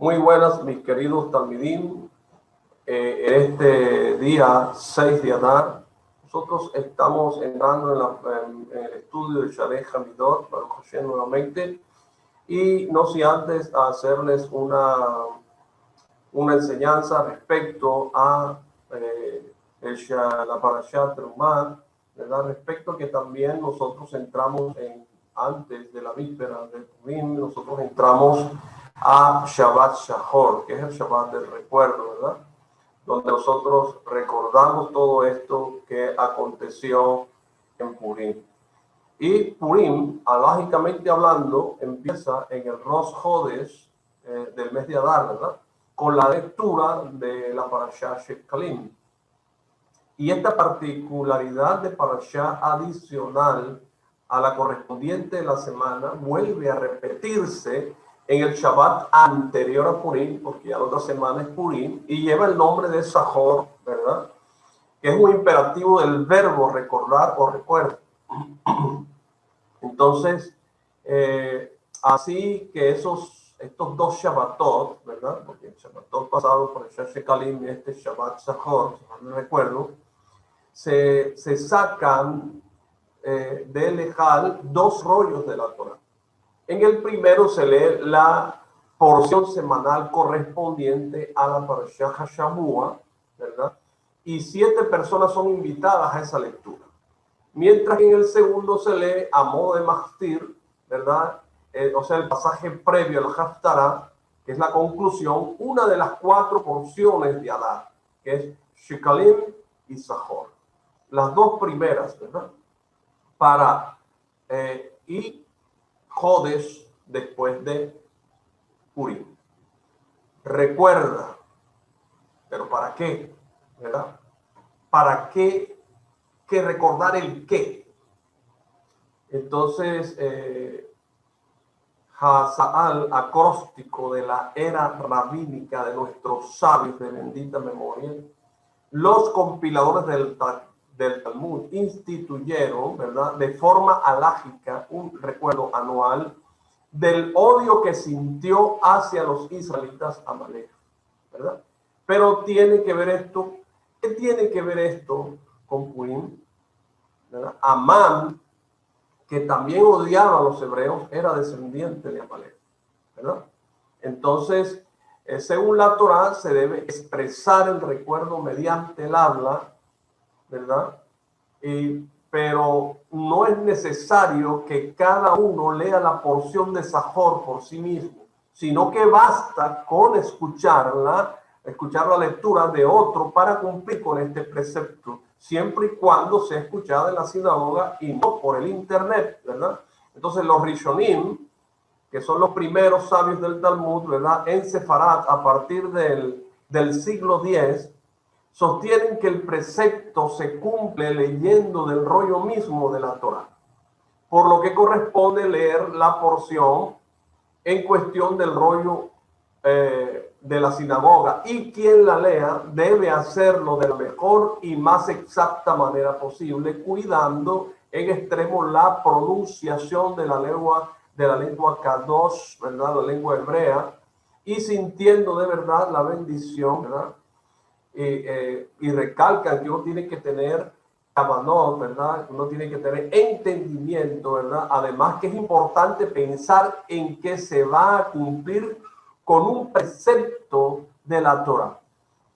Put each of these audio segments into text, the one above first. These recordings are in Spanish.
Muy buenas, mis queridos talmidim. En este día 6 de Adar, nosotros estamos entrando en el estudio de Shareh Hamidot, Baruch Hashem nuevamente, y no sin antes hacerles una enseñanza respecto a la Parashat Terumah, ¿verdad? Respecto a que también nosotros entramos antes de la víspera de Purim, nosotros entramos a Shabbat Shahor, que es el Shabbat del recuerdo, ¿verdad? Donde nosotros recordamos todo esto que aconteció en Purim. Y Purim, alágicamente hablando, empieza en el Rosh Hodesh del mes de Adar, ¿verdad? Con la lectura de la Parashá Shekalim. Y esta particularidad de Parashá adicional a la correspondiente de la semana vuelve a repetirse en el Shabbat anterior a Purim, porque ya la otra semana es Purim, y lleva el nombre de Sahor, ¿verdad? Que es un imperativo del verbo recordar o recuerdo. Entonces, así que estos dos Shabbatot, ¿verdad? Porque el Shabbatot pasado por el Shabbat Shekalim y este Shabbat Sahor, no recuerdo, se sacan de Lejal dos rollos de la Torah. En el primero se lee la porción semanal correspondiente a la Parashá Hashamua, ¿verdad? Y 7 personas son invitadas a esa lectura. Mientras que en el segundo se lee a modo de Mahtir, ¿verdad? O sea, el pasaje previo al Haftarah, que es la conclusión, una de las 4 porciones de Adar, que es Shekalim y Sahor. Las dos primeras, ¿verdad? Y Jodesh después de Purim. Recuerda, pero ¿para qué? ¿Verdad? ¿Para qué? Que recordar el qué. Entonces, Hazal, acróstico de la era rabínica de nuestros sabios de bendita memoria, los compiladores del Talmud instituyeron, ¿verdad?, de forma alágica un recuerdo anual del odio que sintió hacia los israelitas Amalek, ¿verdad? Pero tiene que ver esto, ¿qué tiene que ver esto con Purim? ¿Verdad? Amán, que también odiaba a los hebreos, era descendiente de Amalek, ¿verdad? Entonces, según la Torá, se debe expresar el recuerdo mediante el habla, ¿verdad? Pero no es necesario que cada uno lea la porción de Sahor por sí mismo, sino que basta con escuchar la lectura de otro para cumplir con este precepto, siempre y cuando sea escuchada en la sinagoga y no por el internet, ¿verdad? Entonces los Rishonim, que son los primeros sabios del Talmud, ¿verdad?, en Sefarat a partir del siglo X, sostienen que el precepto se cumple leyendo del rollo mismo de la Torá, por lo que corresponde leer la porción en cuestión del rollo de la sinagoga, y quien la lea debe hacerlo de la mejor y más exacta manera posible, cuidando en extremo la pronunciación de la lengua Kadosh, ¿verdad?, la lengua hebrea, y sintiendo de verdad la bendición, ¿verdad? Y recalcan que uno tiene que tener kavanot, ¿verdad? Uno tiene que tener entendimiento, ¿verdad? Además que es importante pensar en que se va a cumplir con un precepto de la Torah.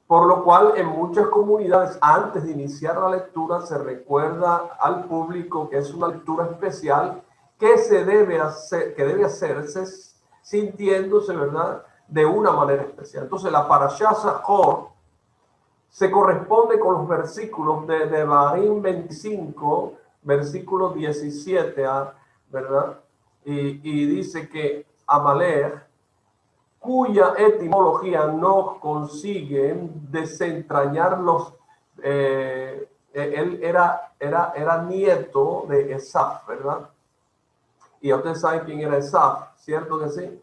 Por lo cual, en muchas comunidades, antes de iniciar la lectura, se recuerda al público que es una lectura especial que debe hacerse sintiéndose, ¿verdad?, de una manera especial. Entonces, la Parashá Sahor se corresponde con los versículos de Devarim 25, versículo 17, ¿verdad? Y dice que Amalek, cuya etimología no consigue desentrañar él era nieto de Esaf, ¿verdad? Y ustedes saben quién era Esaf, ¿cierto que sí?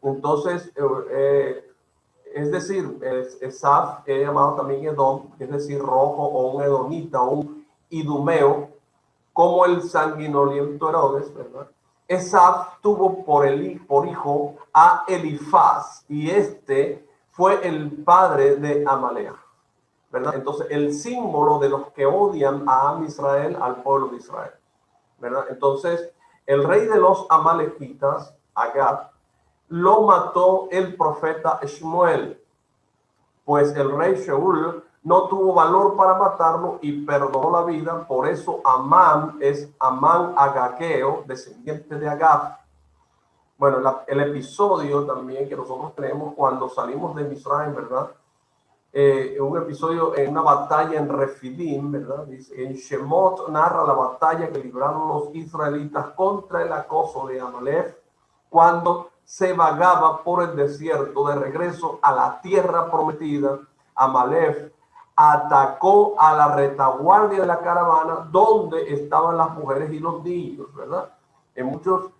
Entonces, es decir, Esaf es llamado también Edom, es decir, rojo, o un edomita, o un idumeo, como el sanguinoliento Herodes, ¿verdad? Esaf tuvo por hijo a Elifaz, y este fue el padre de Amalek, ¿verdad? Entonces, el símbolo de los que odian a Am Israel, al pueblo de Israel, ¿verdad? Entonces, el rey de los amalequitas, Agag, lo mató el profeta Shmuel, pues el rey Shaul no tuvo valor para matarlo y perdonó la vida. Por eso Amán es Amán Agageo, descendiente de Agag. Bueno, el episodio también que nosotros tenemos cuando salimos de Misraim, ¿verdad? Un episodio en una batalla en Refidim, ¿verdad? Dice, en Shemot narra la batalla que libraron los israelitas contra el acoso de Amalek cuando se vagaba por el desierto de regreso a la tierra prometida. Amalek atacó a la retaguardia de la caravana donde estaban las mujeres y los niños, ¿verdad? En muchos,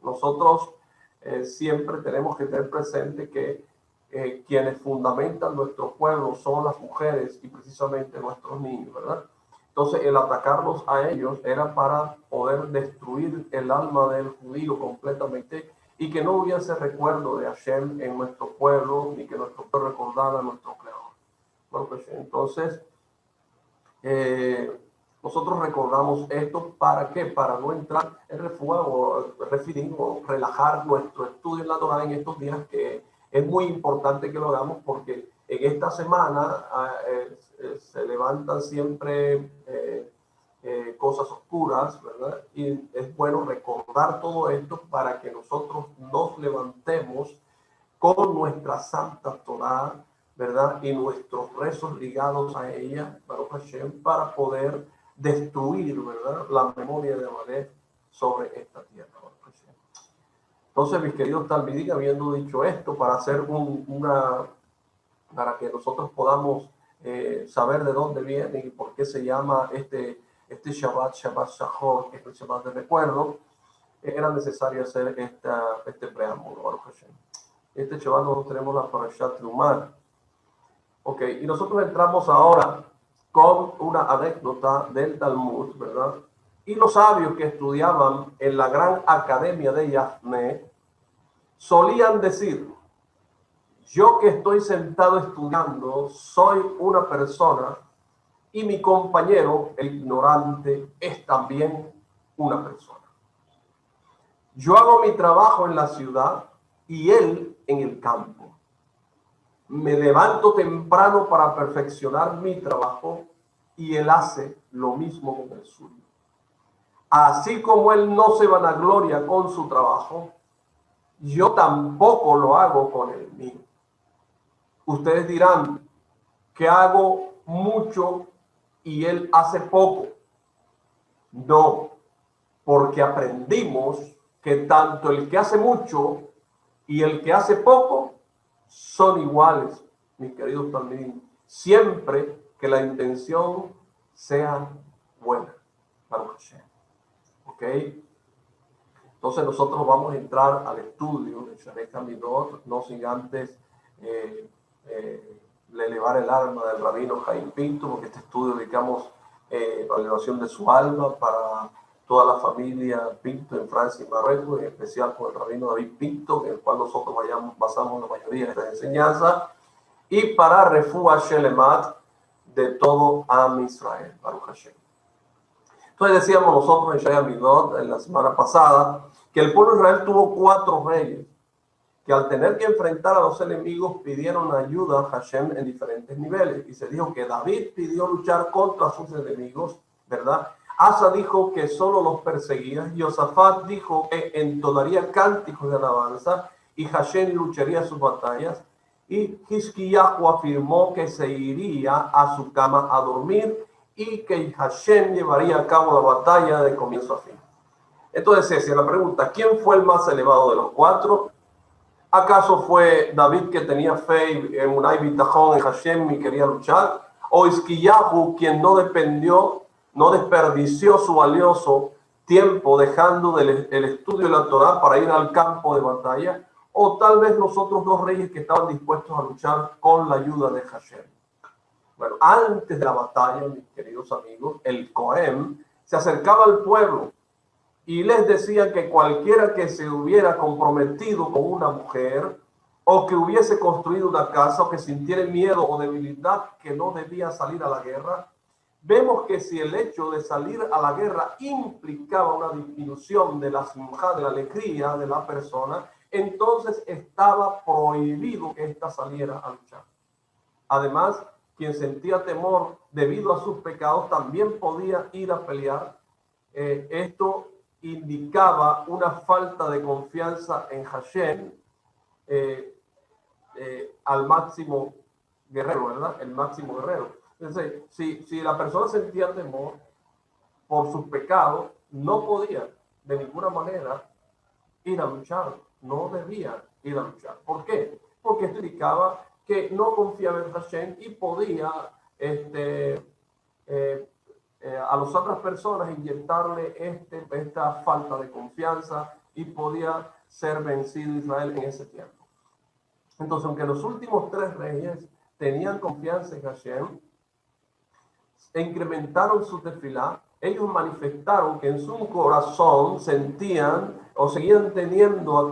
nosotros siempre tenemos que tener presente que quienes fundamentan nuestro pueblo son las mujeres y precisamente nuestros niños, ¿verdad? Entonces, el atacarlos a ellos era para poder destruir el alma del judío completamente y que no hubiese recuerdo de Hashem en nuestro pueblo, ni que nuestro pueblo recordara a nuestro creador. Bueno, pues entonces, nosotros recordamos esto ¿para qué? Para no entrar en refuego, o relajar nuestro estudio en la Torah en estos días, que es muy importante que lo hagamos porque en esta semana se levantan siempre cosas oscuras, ¿verdad? Y es bueno recordar todo esto para que nosotros nos levantemos con nuestra santa Torah, ¿verdad? Y nuestros rezos ligados a ella, Baruch Hashem, para poder destruir, ¿verdad?, la memoria de Amalek sobre esta tierra. Entonces, mis queridos talmidim, habiendo dicho esto, para hacer para que nosotros podamos saber de dónde viene y por qué se llama este Shabbat Shahor, que es el Shabbat de recuerdo, era necesario hacer este preámbulo, Baruch Hashem. Este Shabbat nosotros tenemos la Parashat Trumah. Ok, y nosotros entramos ahora con una anécdota del Talmud, ¿verdad? Y los sabios que estudiaban en la gran academia de Yavne solían decir: yo que estoy sentado estudiando soy una persona y mi compañero, el ignorante, es también una persona. Yo hago mi trabajo en la ciudad y él en el campo. Me levanto temprano para perfeccionar mi trabajo y él hace lo mismo con el suyo. Así como él no se vanagloria con su trabajo, yo tampoco lo hago con el mío. Ustedes dirán que hago mucho y él hace poco. No, porque aprendimos que tanto el que hace mucho y el que hace poco son iguales, mis queridos talmidim, siempre que la intención sea buena. ¿Ok? Entonces nosotros vamos a entrar al estudio de Sharei Hamidot, no sin antes elevar el alma del rabino Jaime Pinto, porque este estudio dedicamos a la elevación de su alma para toda la familia Pinto en Francia y Marruecos, en especial con el rabino David Pinto, en el cual nosotros basamos la mayoría de esta enseñanza, y para Refuah Shelemat de todo Am Israel, Baruch Hashem. Entonces decíamos nosotros en Sharei Hamidot en la semana pasada que el pueblo de Israel tuvo 4 reyes que al tener que enfrentar a los enemigos pidieron ayuda a Hashem en diferentes niveles. Y se dijo que David pidió luchar contra sus enemigos, ¿verdad? Asa dijo que solo los perseguía. Josafat dijo que entonaría cánticos de alabanza y Hashem lucharía sus batallas. Y Hizkiyahu afirmó que se iría a su cama a dormir y que Hashem llevaría a cabo la batalla de comienzo a fin. Entonces, Ceci, la pregunta: ¿quién fue el más elevado de los 4? ¿Acaso fue David, que tenía fe en Unai Bitajón en Hashem y quería luchar? ¿O Hizkiyahu, quien no desperdició su valioso tiempo dejando el estudio de la Torah para ir al campo de batalla? ¿O tal vez los otros 2 reyes que estaban dispuestos a luchar con la ayuda de Hashem? Bueno, antes de la batalla, mis queridos amigos, el Cohen se acercaba al pueblo y les decían que cualquiera que se hubiera comprometido con una mujer o que hubiese construido una casa o que sintiera miedo o debilidad que no debía salir a la guerra. Vemos que si el hecho de salir a la guerra implicaba una disminución de la simjá, de la alegría de la persona, entonces estaba prohibido que ésta saliera a luchar. Además, quien sentía temor debido a sus pecados también podía ir a pelear. Esto indicaba una falta de confianza en Hashem, al máximo guerrero, ¿verdad? El máximo guerrero. Entonces, si la persona sentía temor por sus pecados, no podía de ninguna manera ir a luchar, no debía ir a luchar. ¿Por qué? Porque esto indicaba que no confiaba en Hashem y podía a las otras personas inyectarle esta falta de confianza y podía ser vencido Israel en ese tiempo. Entonces, aunque los últimos 3 reyes tenían confianza en Hashem e incrementaron su tefilá, ellos manifestaron que en su corazón sentían o seguían teniendo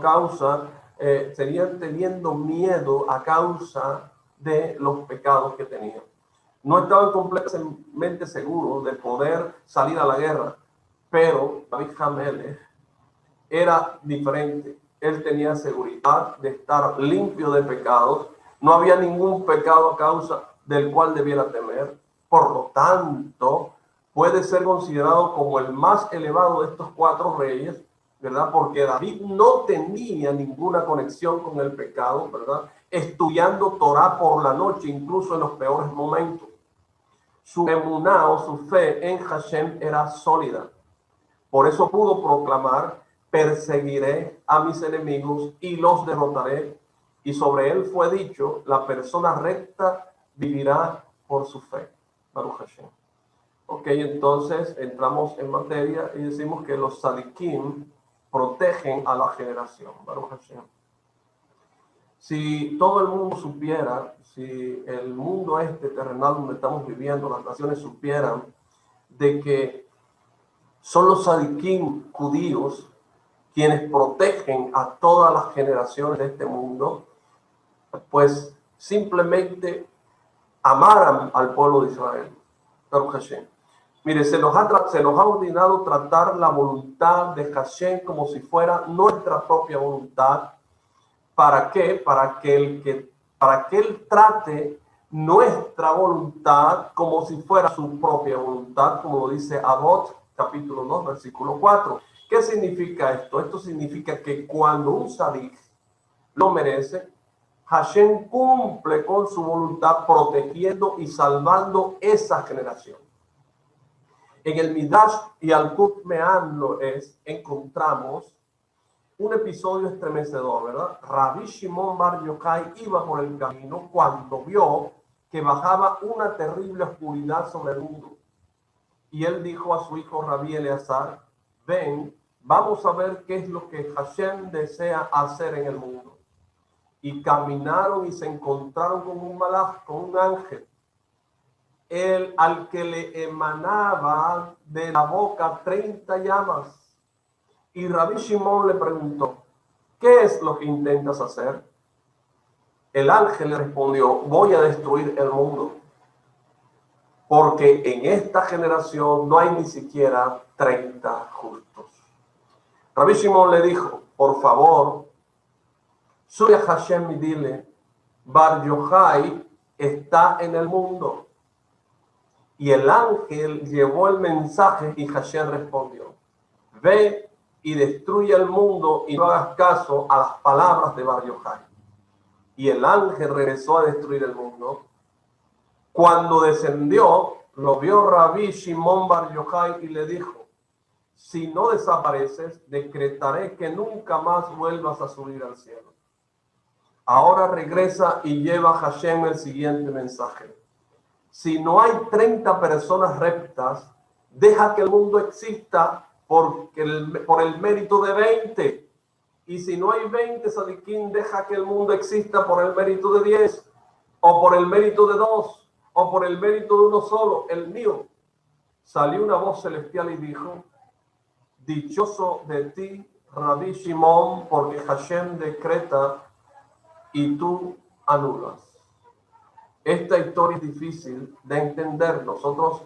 miedo a causa de los pecados que tenían. No estaban completamente seguros de poder salir a la guerra, pero David HaMelech era diferente. Él tenía seguridad de estar limpio de pecados. No había ningún pecado a causa del cual debiera temer. Por lo tanto, puede ser considerado como el más elevado de estos 4 reyes, ¿verdad? Porque David no tenía ninguna conexión con el pecado, ¿verdad? Estudiando Torah por la noche, incluso en los peores momentos. Su emuná o su fe en Hashem era sólida. Por eso pudo proclamar: perseguiré a mis enemigos y los derrotaré. Y sobre él fue dicho: la persona recta vivirá por su fe. Baruch Hashem. Ok, entonces entramos en materia y decimos que los tzadikim protegen a la generación. Baruch Hashem. Si todo el mundo supiera, si el mundo terrenal donde estamos viviendo, las naciones supieran de que son los tzadikim judíos quienes protegen a todas las generaciones de este mundo, pues simplemente amaran al pueblo de Israel. Baruch Hashem. Mire, se nos ha ordenado tratar la voluntad de Hashem como si fuera nuestra propia voluntad. ¿Para qué? Para que Él trate nuestra voluntad como si fuera su propia voluntad, como lo dice Avot, capítulo 2, versículo 4. ¿Qué significa esto? Esto significa que cuando un tzadik lo merece, Hashem cumple con su voluntad protegiendo y salvando esa generación. En el Midrash Yalkut Me'am encontramos un episodio estremecedor, ¿verdad? Rabbi Shimon Bar Yochai iba por el camino cuando vio que bajaba una terrible oscuridad sobre el mundo. Y él dijo a su hijo Rabbi Eleazar: ven, vamos a ver qué es lo que Hashem desea hacer en el mundo. Y caminaron y se encontraron con un malaj, con un ángel, al que le emanaba de la boca 30 llamas. Y Rabbi Shimon le preguntó: ¿qué es lo que intentas hacer? El ángel le respondió: voy a destruir el mundo, porque en esta generación no hay ni siquiera 30 justos. Rabbi Shimon le dijo: por favor, sube a Hashem y dile: Bar Yochai está en el mundo. Y el ángel llevó el mensaje y Hashem respondió: ve y destruye el mundo y no hagas caso a las palabras de Bar Yochai. Y el ángel regresó a destruir el mundo. Cuando descendió, lo vio Rabbi Shimon Bar Yochai y le dijo: si no desapareces, decretaré que nunca más vuelvas a subir al cielo. Ahora regresa y lleva a Hashem el siguiente mensaje: si no hay 30 personas rectas, deja que el mundo exista por el mérito de 20. Y si no hay 20 tzadikim, deja que el mundo exista por el mérito de 10, o por el mérito de 2, o por el mérito de uno solo, el mío. Salió una voz celestial y dijo: dichoso de ti, Rabbi Shimon, porque Hashem decreta y tú anulas. Esta historia es difícil de entender. Nosotros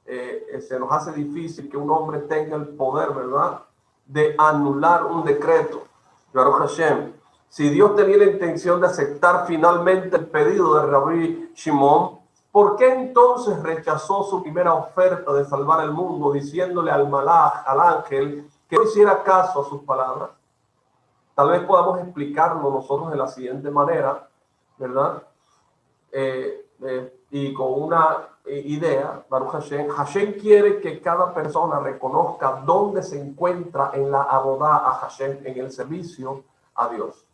se nos hace difícil que un hombre tenga el poder, ¿verdad?, de anular un decreto. Baruch Hashem. Si Dios tenía la intención de aceptar finalmente el pedido de Rabbi Shimon, ¿por qué entonces rechazó su primera oferta de salvar el mundo, diciéndole al malaj, al ángel, que no hiciera caso a sus palabras? Tal vez podamos explicarlo nosotros de la siguiente manera, ¿verdad? Y con una idea, Baruch Hashem. Hashem quiere que cada persona reconozca dónde se encuentra en la abodá a Hashem, en el servicio a Dios,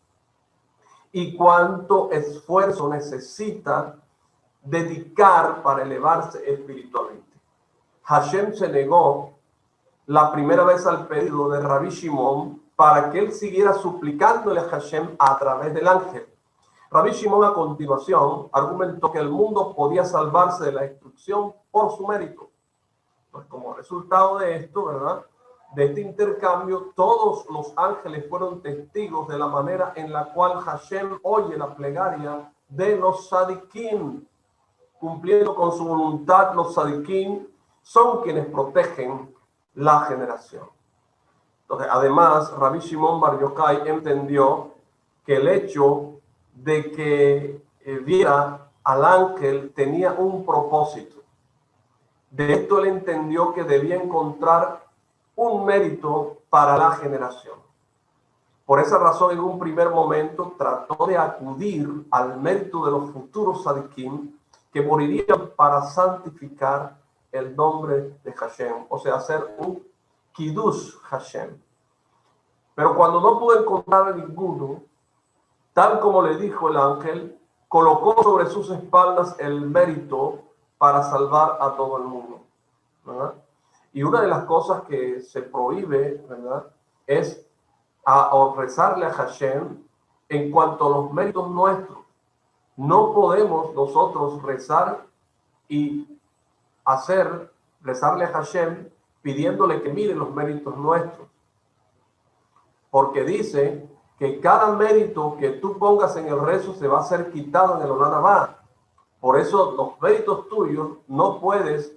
y cuánto esfuerzo necesita dedicar para elevarse espiritualmente. Hashem se negó la primera vez al pedido de Rabbi Shimon para que él siguiera suplicándole a Hashem a través del ángel. Rabbi Shimon a continuación argumentó que el mundo podía salvarse de la destrucción por su mérito. Pues como resultado de esto, ¿verdad?, de este intercambio, todos los ángeles fueron testigos de la manera en la cual Hashem oye la plegaria de los sadiquín. Cumpliendo con su voluntad, los sadiquín son quienes protegen la generación. Entonces, además, Rabbi Shimon Bar Yochai entendió que el hecho de que viera al ángel tenía un propósito. De esto él entendió que debía encontrar un mérito para la generación. Por esa razón, en un primer momento, trató de acudir al mérito de los futuros sadiquim que morirían para santificar el nombre de Hashem, o sea, hacer un Kiddush Hashem. Pero cuando no pudo encontrar a ninguno, tal como le dijo el ángel, colocó sobre sus espaldas el mérito para salvar a todo el mundo, ¿verdad? Y una de las cosas que se prohíbe, ¿verdad?, es rezarle a Hashem en cuanto a los méritos nuestros. No podemos nosotros rezar y rezarle a Hashem pidiéndole que mire los méritos nuestros. Porque dice que cada mérito que tú pongas en el rezo se va a ser quitado en el Olam Haba. Por eso los méritos tuyos no puedes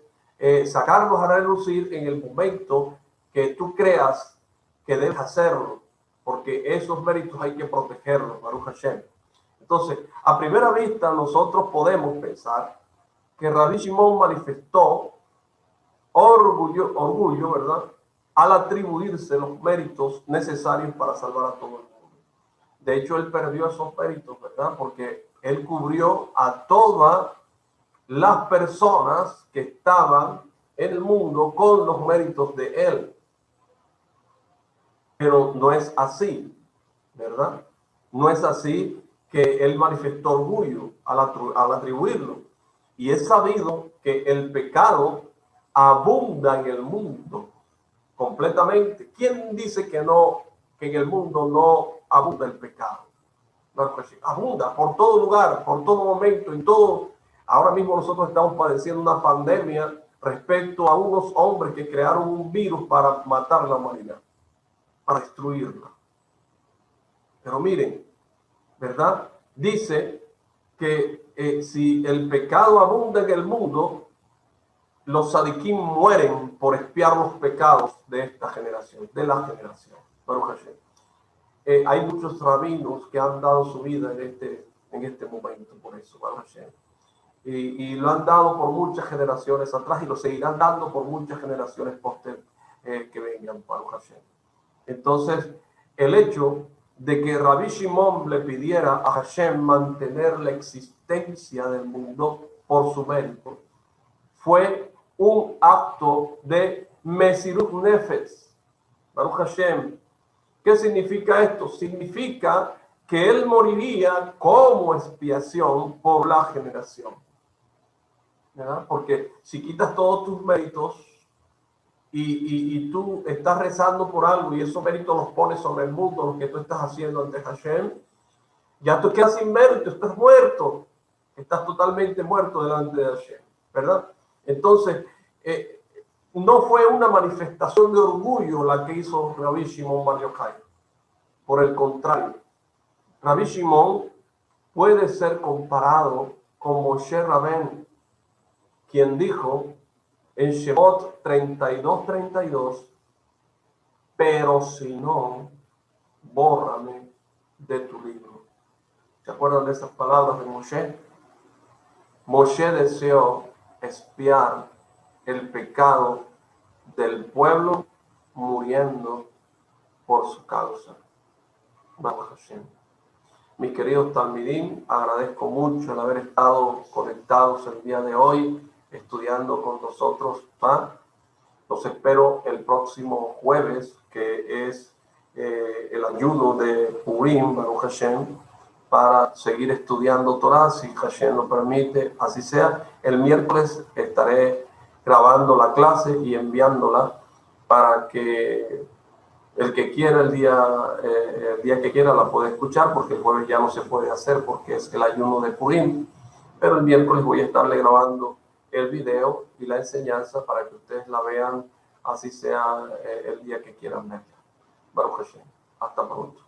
sacarlos a relucir en el momento que tú creas que debes hacerlo, porque esos méritos hay que protegerlos, Baruch Hashem. Entonces, a primera vista nosotros podemos pensar que Rabbi Shimon manifestó orgullo, ¿verdad?, al atribuirse los méritos necesarios para salvar a todo el mundo. De hecho, él perdió esos méritos, ¿verdad?, porque él cubrió a todas las personas que estaban en el mundo con los méritos de él. Pero no es así, ¿verdad? No es así que él manifestó orgullo al atribuirlo. Y es sabido que el pecado abunda en el mundo completamente. ¿Quién dice que en el mundo no abunda el pecado? No, pues, abunda por todo lugar, por todo momento, en todo. Ahora mismo nosotros estamos padeciendo una pandemia respecto a unos hombres que crearon un virus para matar a la humanidad, para destruirla. Pero miren, ¿verdad? Dice que si el pecado abunda en el mundo, los sadiquín mueren por expiar los pecados de esta generación, de la generación. Baruch Hashem. Hay muchos rabinos que han dado su vida en este momento, por eso, Baruch Hashem. Y lo han dado por muchas generaciones atrás y lo seguirán dando por muchas generaciones que vengan, Baruch Hashem. Entonces, el hecho de que Rabbi Shimon le pidiera a Hashem mantener la existencia del mundo por su mérito fue un acto de Mesirut Nefesh. Baruch Hashem. ¿Qué significa esto? Significa que él moriría como expiación por la generación, ¿verdad? Porque si quitas todos tus méritos y tú estás rezando por algo y esos méritos los pones sobre el mundo, lo que tú estás haciendo ante Hashem, ya tú quedas sin mérito, estás muerto, estás totalmente muerto delante de Hashem, ¿verdad? Entonces, no fue una manifestación de orgullo la que hizo Rabbi Shimon Bar Yochai. Por el contrario, Rabbi Shimon puede ser comparado con Moshe Rabén, quien dijo en Shemot 32:32, pero si no, bórrame de tu libro. ¿Se acuerdan de esas palabras de Moshe? Moshe deseó expiar el pecado del pueblo muriendo por su causa. Baruch Hashem. Mis queridos talmidim, agradezco mucho el haber estado conectados el día de hoy, estudiando con nosotros. Los espero el próximo jueves, que es el ayuno de Purim, Baruch Hashem, para seguir estudiando Torah, si Hashem lo permite, así sea. El miércoles estaré grabando la clase y enviándola para que el que quiera el día que quiera la puede escuchar, porque el jueves ya no se puede hacer porque es el ayuno de Purim, pero el miércoles voy a estarle grabando el video y la enseñanza para que ustedes la vean, así sea el día que quieran verla. Baruch Hashem. Hasta pronto.